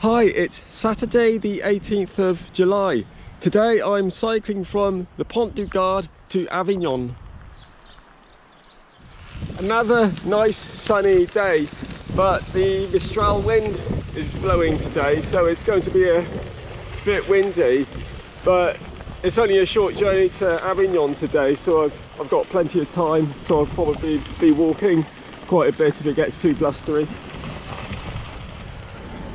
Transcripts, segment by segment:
Hi, it's Saturday the 18th of July. Today I'm cycling from the Pont du Gard to Avignon. Another nice sunny day, but the Mistral wind is blowing today, so it's going to be a bit windy, but it's only a short journey to Avignon today, so I've got plenty of time, so I'll probably be walking quite a bit if it gets too blustery.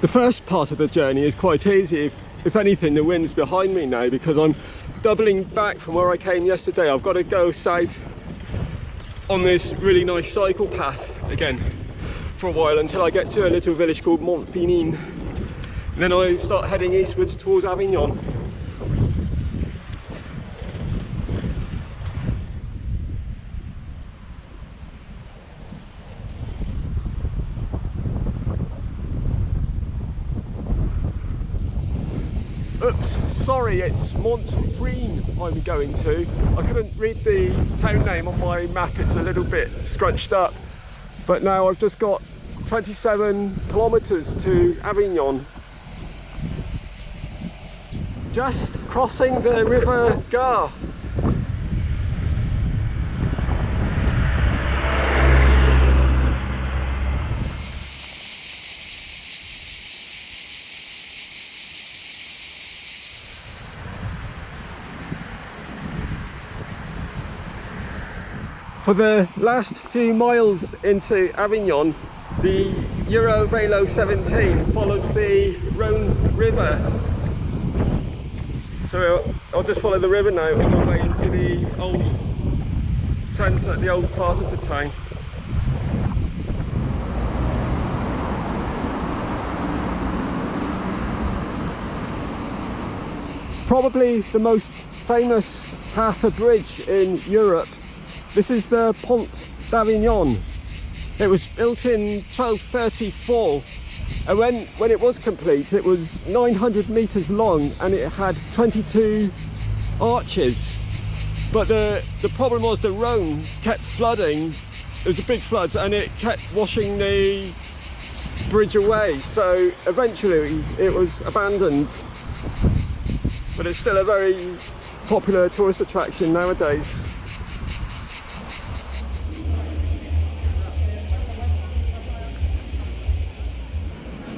The first part of the journey is quite easy. If anything, the wind's behind me now because I'm doubling back from where I came yesterday. I've got to go south on this really nice cycle path again for a while until I get to a little village called Montfinin. And then I start heading eastwards towards Avignon. Oops, sorry, it's Montfinin I'm going to. I couldn't read the town name on my map, it's a little bit scrunched up. But now I've just got 27 kilometres to Avignon. Just crossing the River Gard. For the last few miles into Avignon, the Eurovelo 17 follows the Rhône River. So I'll just follow the river now on my way into the old centre, the old part of the town. Probably the most famous half a bridge in Europe. This is the Pont d'Avignon. It was built in 1234, and when it was complete it was 900 metres long and it had 22 arches. But the problem was the Rhône kept flooding. There was a big flood and it kept washing the bridge away, so eventually it was abandoned. But it's still a very popular tourist attraction nowadays.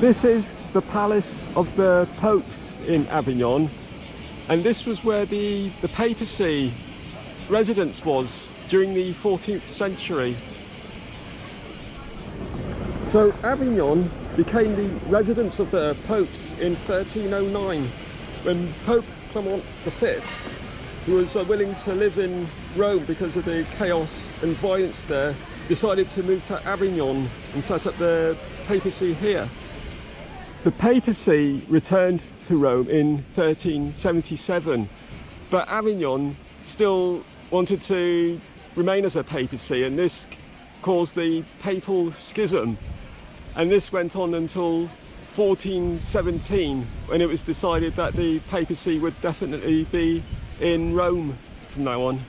This is the Palace of the Popes in Avignon, and this was where the papacy residence was during the 14th century. So Avignon became the residence of the popes in 1309, when Pope Clement V, who was willing to live in Rome because of the chaos and violence there, decided to move to Avignon and set up the papacy here. The papacy returned to Rome in 1377, but Avignon still wanted to remain as a papacy, and this caused the papal schism. And this went on until 1417, when it was decided that the papacy would definitely be in Rome from now on.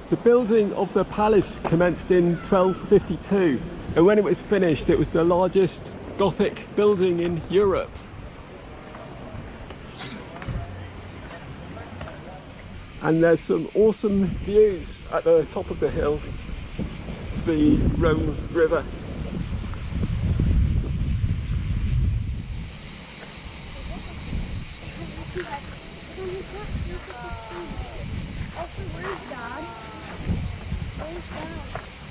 The building of the palace commenced in 1252. And when it was finished, it was the largest Gothic building in Europe. And there's some awesome views at the top of the hill, the Rhône River.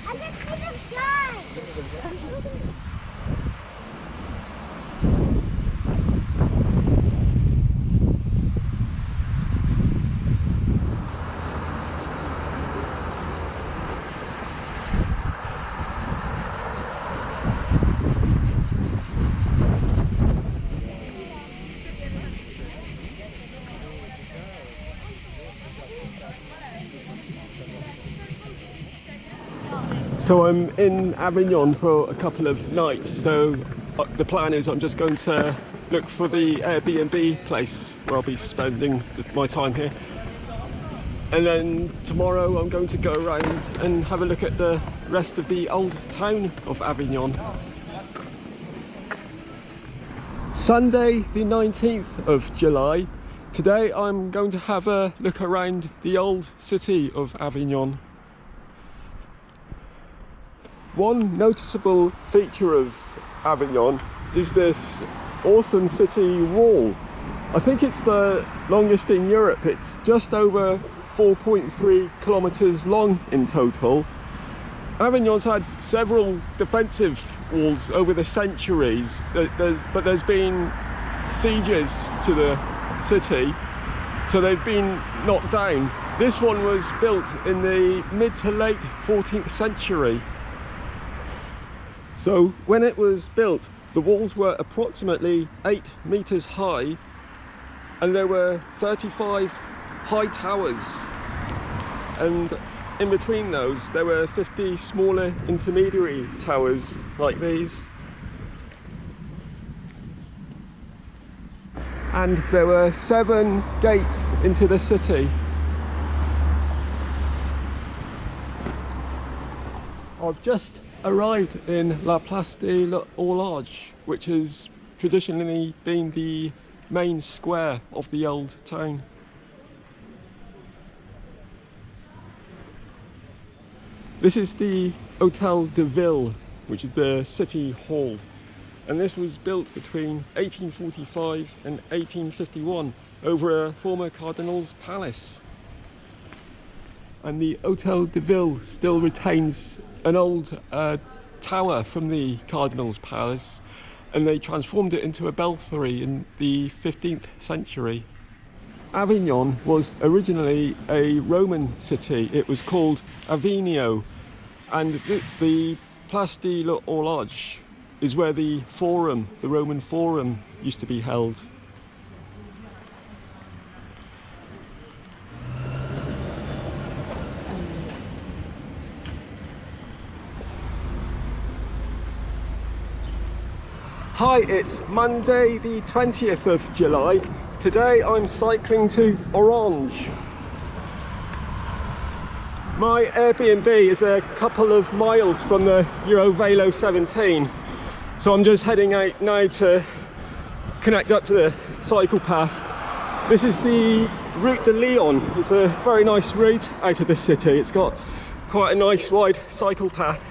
I can see the sky! So I'm in Avignon for a couple of nights, so the plan is I'm just going to look for the Airbnb place where I'll be spending my time here. And then tomorrow I'm going to go around and have a look at the rest of the old town of Avignon. Sunday the 19th of July. Today I'm going to have a look around the old city of Avignon. One noticeable feature of Avignon is this awesome city wall. I think it's the longest in Europe. It's just over 4.3 kilometers long in total. Avignon's had several defensive walls over the centuries, but there's been sieges to the city, so they've been knocked down. This one was built in the mid to late 14th century. So when it was built, the walls were approximately 8 meters high, and there were 35 high towers, and in between those there were 50 smaller intermediary towers like these. And there were 7 gates into the city. I've just arrived in La Place de l'Horloge, which has traditionally been the main square of the old town. This is the Hôtel de Ville, which is the city hall, and this was built between 1845 and 1851 over a former cardinal's palace. And the Hôtel de Ville still retains an old tower from the cardinal's palace, and they transformed it into a belfry in the 15th century. Avignon was originally a Roman city. It was called Avinio, and the Place de l'Horloge is where the Forum, the Roman Forum, used to be held. Hi, it's Monday the 20th of July. Today I'm cycling to Orange. My Airbnb is a couple of miles from the Eurovelo 17, so I'm just heading out now to connect up to the cycle path. This is the Route de Lyon. It's a very nice route out of the city. It's got quite a nice wide cycle path.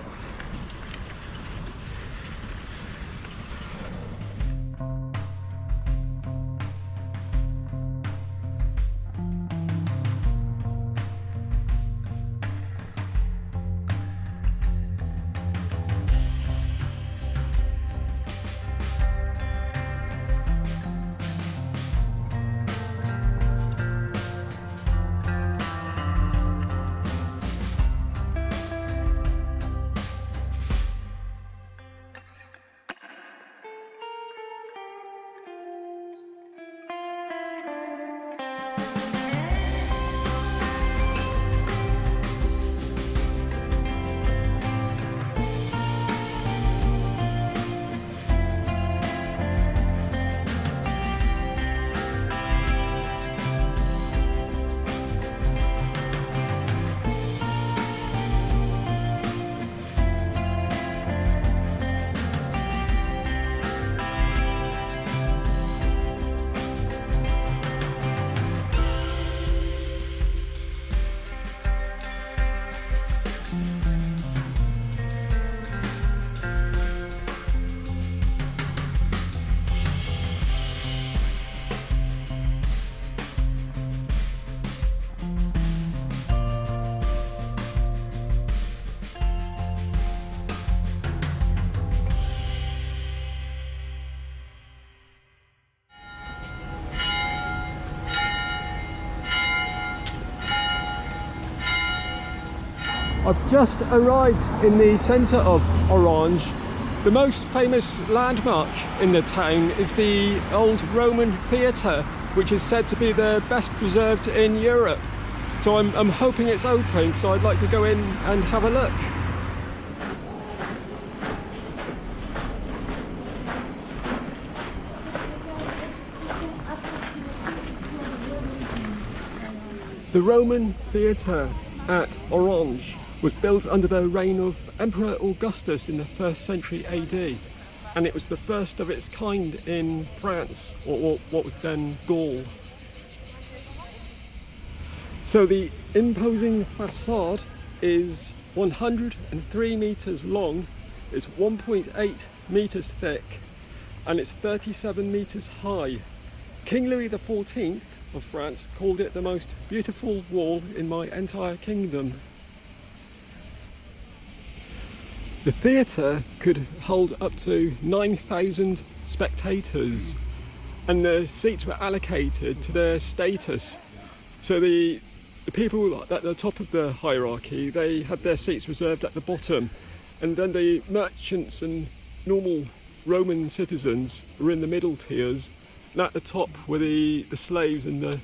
I've just arrived in the centre of Orange. The most famous landmark in the town is the old Roman theatre, which is said to be the best preserved in Europe. So I'm hoping it's open, so I'd like to go in and have a look. The Roman theatre at Orange was built under the reign of Emperor Augustus in the 1st century AD. and it was the first of its kind in France, or what was then Gaul. So the imposing facade is 103 metres long, it's 1.8 metres thick, and it's 37 metres high. King Louis XIV of France called it the most beautiful wall in my entire kingdom. The theatre could hold up to 9,000 spectators, and the seats were allocated to their status. So the people at the top of the hierarchy, they had their seats reserved at the bottom, and then the merchants and normal Roman citizens were in the middle tiers, and at the top were the slaves and the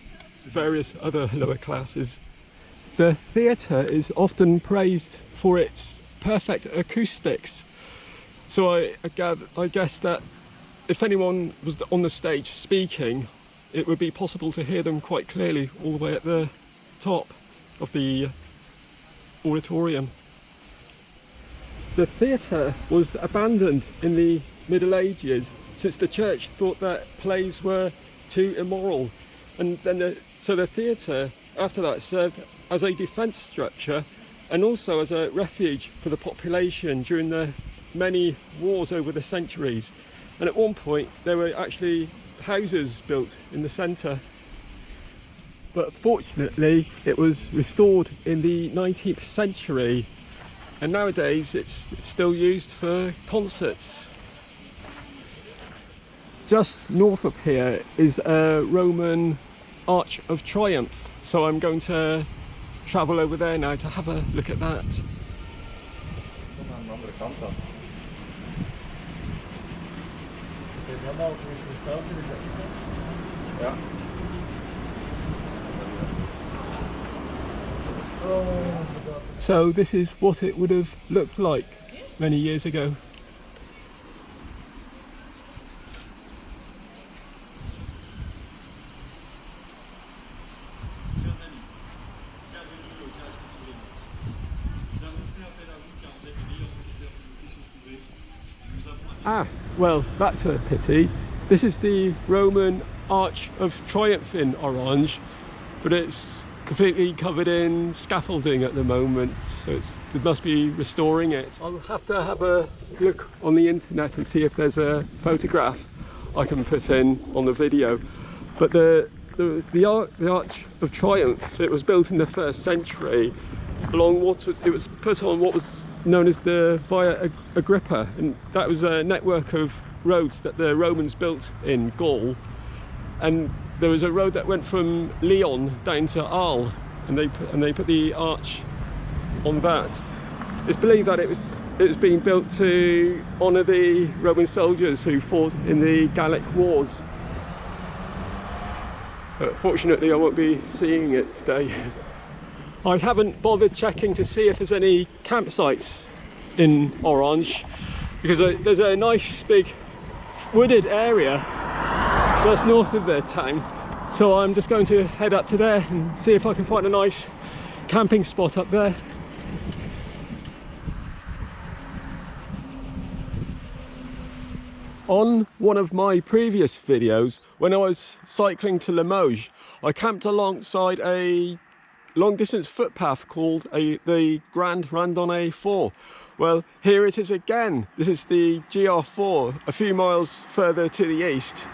various other lower classes. The theatre is often praised for its perfect acoustics, so I guess that if anyone was on the stage speaking, it would be possible to hear them quite clearly all the way at the top of the auditorium. The theatre was abandoned in the Middle Ages since the church thought that plays were too immoral, and then so the theatre after that served as a defence structure and also as a refuge for the population during the many wars over the centuries. And at one point there were actually houses built in the centre, but fortunately it was restored in the 19th century, and nowadays it's still used for concerts. Just north of here is a Roman Arch of Triumph, so I'm going to travel over there now to have a look at that. So this is what it would have looked like many years ago. Ah, well, that's a pity. This is the Roman Arch of Triumph in Orange, but it's completely covered in scaffolding at the moment, so they must be restoring it. I'll have to have a look on the internet and see if there's a photograph I can put in on the video. But the Arch of Triumph, it was built in the 1st century along it was put on what was known as the Via Agrippa, and that was a network of roads that the Romans built in Gaul, and there was a road that went from Lyon down to Arles, and they put the arch on that. It's believed that it was being built to honour the Roman soldiers who fought in the Gallic Wars. But fortunately I won't be seeing it today. I haven't bothered checking to see if there's any campsites in Orange, because there's a nice big wooded area just north of the town, so I'm just going to head up to there and see if I can find a nice camping spot up there. On one of my previous videos, when I was cycling to Limoges, I camped alongside a long distance footpath called the Grand Randonnée 4. Well, here it is again. This is the GR4, a few miles further to the east.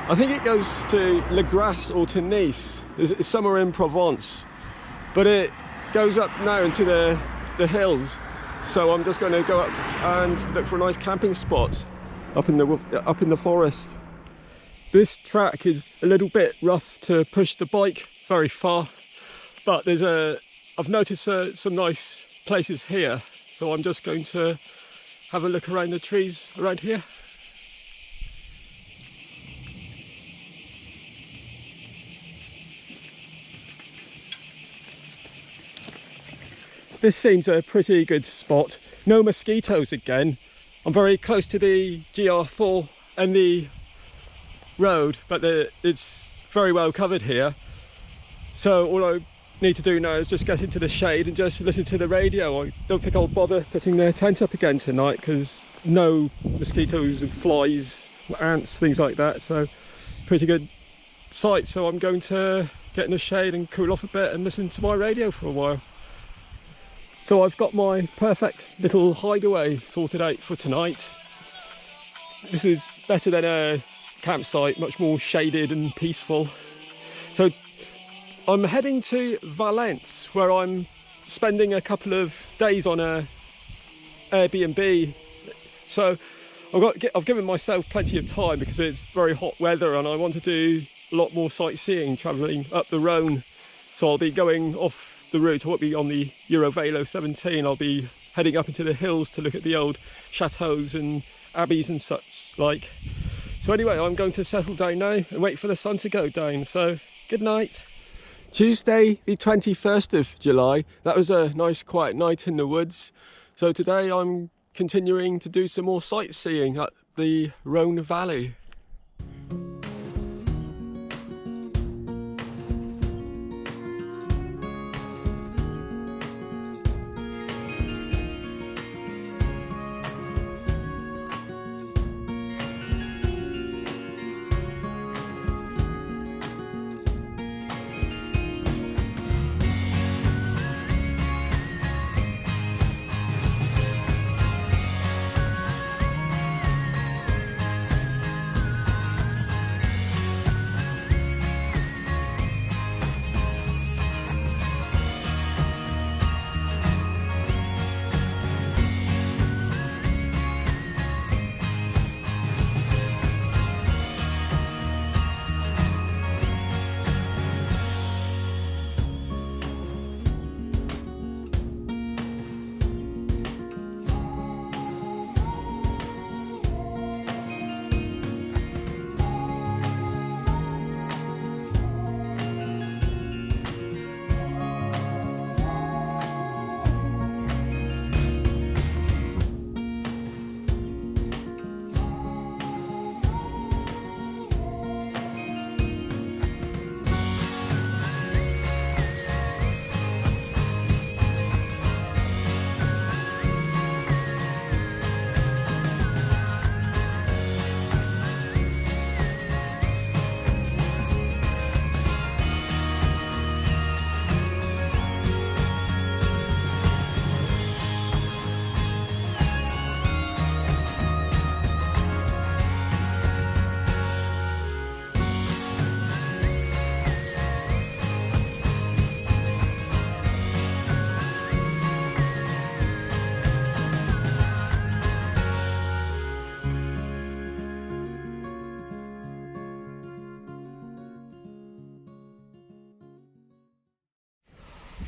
I think it goes to Le Grasse or to Nice. It's somewhere in Provence, but it goes up now into the hills. So I'm just going to go up and look for a nice camping spot up in the forest. This track is a little bit rough to push the bike very far, but I've noticed some nice places here, so I'm just going to have a look around the trees around here. This seems a pretty good spot. No mosquitoes again. I'm very close to the GR4 and the road, but it's very well covered here. So all I need to do now is just get into the shade and just listen to the radio. I don't think I'll bother putting the tent up again tonight because no mosquitoes and flies, ants, things like that, so pretty good sight. So I'm going to get in the shade and cool off a bit and listen to my radio for a while. So I've got my perfect little hideaway sorted out for tonight. This is better than a campsite, much more shaded and peaceful. So I'm heading to Valence, where I'm spending a couple of days on a Airbnb. So I've given myself plenty of time because it's very hot weather and I want to do a lot more sightseeing, travelling up the Rhône. So I'll be going off the route. I won't be on the Eurovelo 17. I'll be heading up into the hills to look at the old chateaux and abbeys and such like. So anyway, I'm going to settle down now and wait for the sun to go down. So good night. Tuesday the 21st of July. That was a nice quiet night in the woods. So today I'm continuing to do some more sightseeing at the Rhône Valley.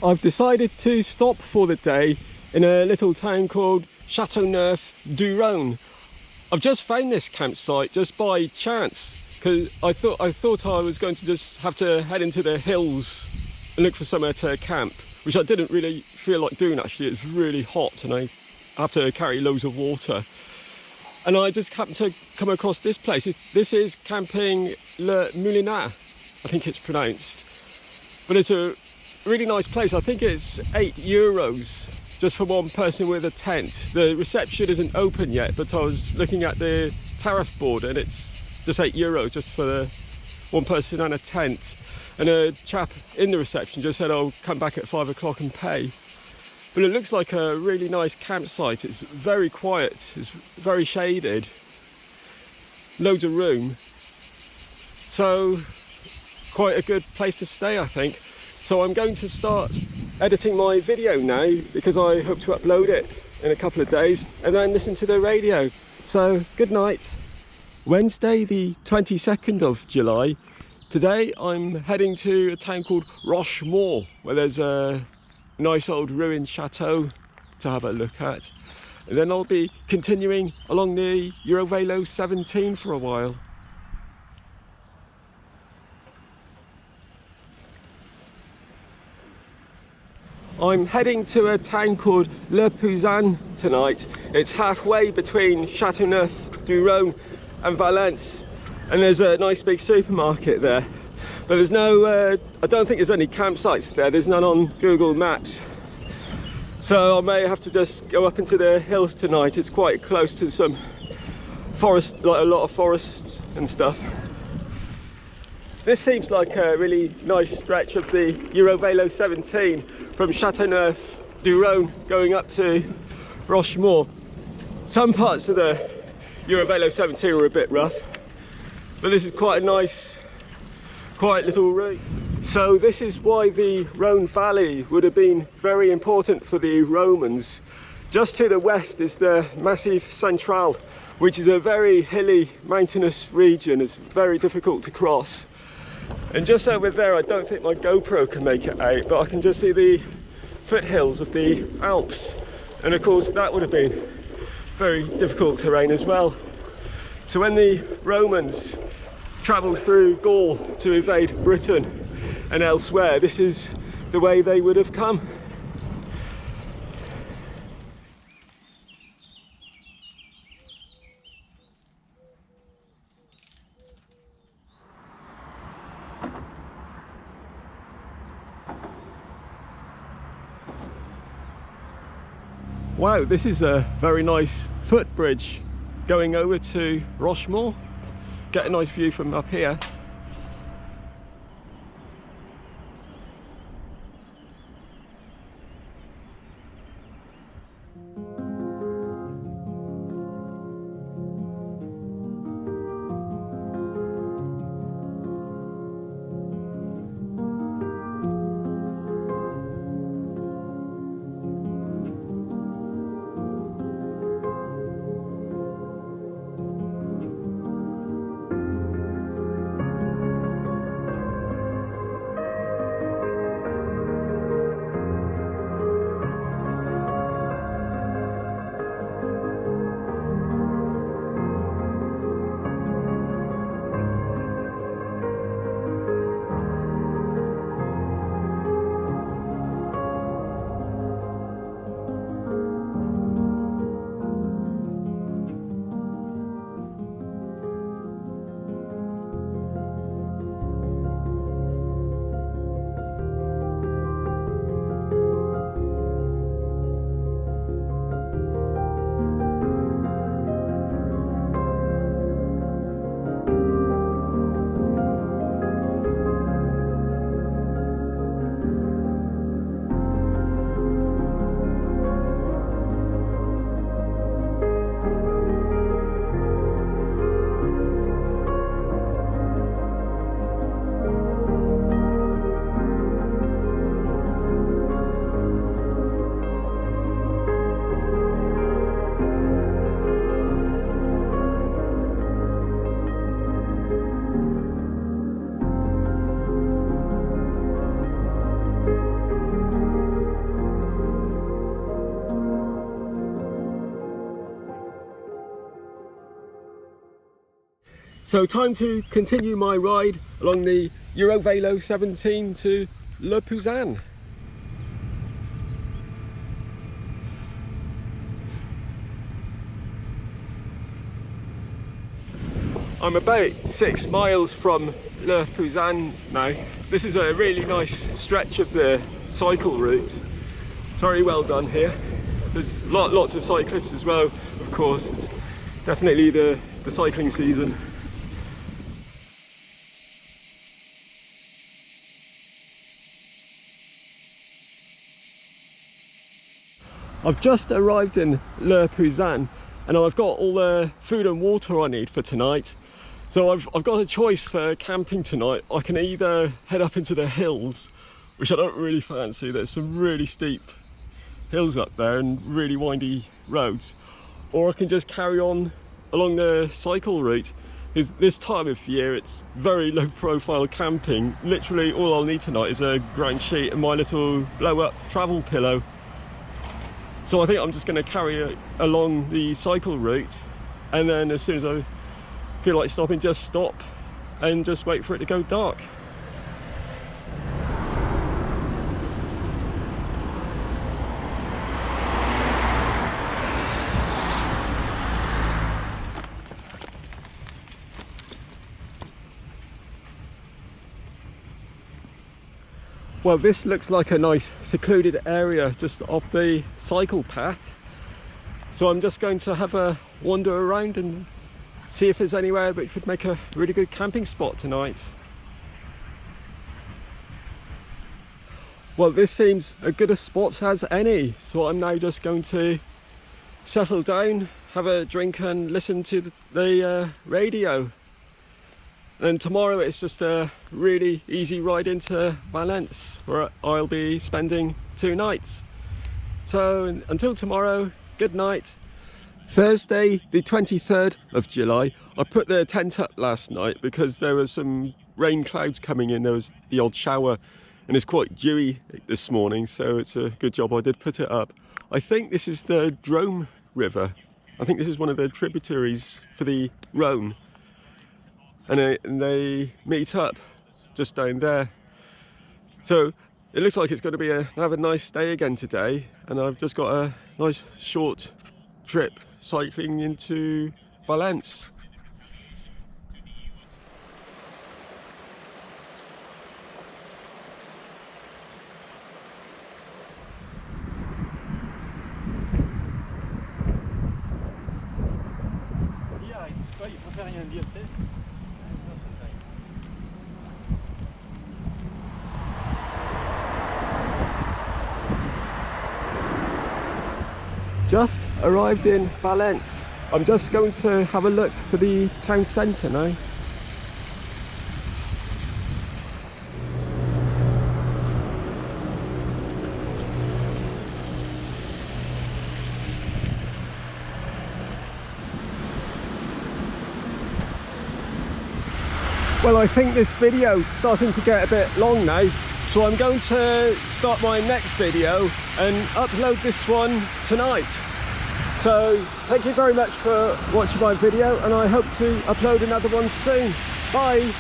I've decided to stop for the day in a little town called Châteauneuf du Rhône. I've just found this campsite just by chance because I thought I was going to just have to head into the hills and look for somewhere to camp, which I didn't really feel like doing actually. It's really hot and I have to carry loads of water. And I just happened to come across this place. This is Camping Le Moulinas, I think it's pronounced. But it's a really nice place. I think it's €8 just for one person with a tent. The reception isn't open yet, but I was looking at the tariff board and it's just €8 just for one person and a tent. And a chap in the reception just said, "I'll come back at 5 o'clock and pay." But it looks like a really nice campsite. It's very quiet, it's very shaded, loads of room. So quite a good place to stay, I think. So I'm going to start editing my video now because I hope to upload it in a couple of days and then listen to the radio. So good night. Wednesday the 22nd of July. Today I'm heading to a town called Rochemaure where there's a nice old ruined chateau to have a look at. And then I'll be continuing along the Eurovelo 17 for a while. I'm heading to a town called Le Pouzin tonight. It's halfway between Châteauneuf du Rhône and Valence, and there's a nice big supermarket there. But there's no, I don't think there's any campsites there. There's none on Google Maps. So I may have to just go up into the hills tonight. It's quite close to some forest, like a lot of forests and stuff. This seems like a really nice stretch of the Eurovelo 17 from Châteauneuf du Rhône going up to Rochemaure. Some parts of the Eurovelo 17 were a bit rough, but this is quite a nice, quiet little route. So this is why the Rhône Valley would have been very important for the Romans. Just to the west is the Massif Central, which is a very hilly, mountainous region. It's very difficult to cross. And just over there, I don't think my GoPro can make it out, but I can just see the foothills of the Alps. And of course, that would have been very difficult terrain as well. So when the Romans travelled through Gaul to invade Britain and elsewhere, this is the way they would have come. Wow, this is a very nice footbridge going over to Rochemaure. Get a nice view from up here. So time to continue my ride along the Eurovelo 17 to Le Pouzin. I'm about 6 miles from Le Pouzin now. This is a really nice stretch of the cycle route. Very well done here. There's lots of cyclists as well, of course. Definitely the cycling season. I've just arrived in Le Pouzin and I've got all the food and water I need for tonight. So I've got a choice for camping tonight. I can either head up into the hills, which I don't really fancy. There's some really steep hills up there and really windy roads. Or I can just carry on along the cycle route. This time of year it's very low profile camping. Literally all I'll need tonight is a ground sheet and my little blow up travel pillow. So I think I'm just going to carry it along the cycle route, and then as soon as I feel like stopping, just stop and just wait for it to go dark. Well, this looks like a nice secluded area just off the cycle path. So I'm just going to have a wander around and see if there's anywhere that could make a really good camping spot tonight. Well, this seems as good a spot as any, so I'm now just going to settle down, have a drink and listen to the radio. And tomorrow it's just a really easy ride into Valence, where I'll be spending 2 nights. So until tomorrow, good night. Thursday the 23rd of July. I put the tent up last night because there was some rain clouds coming in. There was the odd shower and it's quite dewy this morning, so it's a good job I did put it up. I think this is the Drôme River. I think this is one of the tributaries for the Rhône. And they meet up just down there. So it looks like it's going to be another nice day again today, and I've just got a nice short trip cycling into Valence. Just arrived in Valence. I'm just going to have a look for the town centre now. Well, I think this video's starting to get a bit long now, so I'm going to start my next video and upload this one tonight. So thank you very much for watching my video, and I hope to upload another one soon. Bye!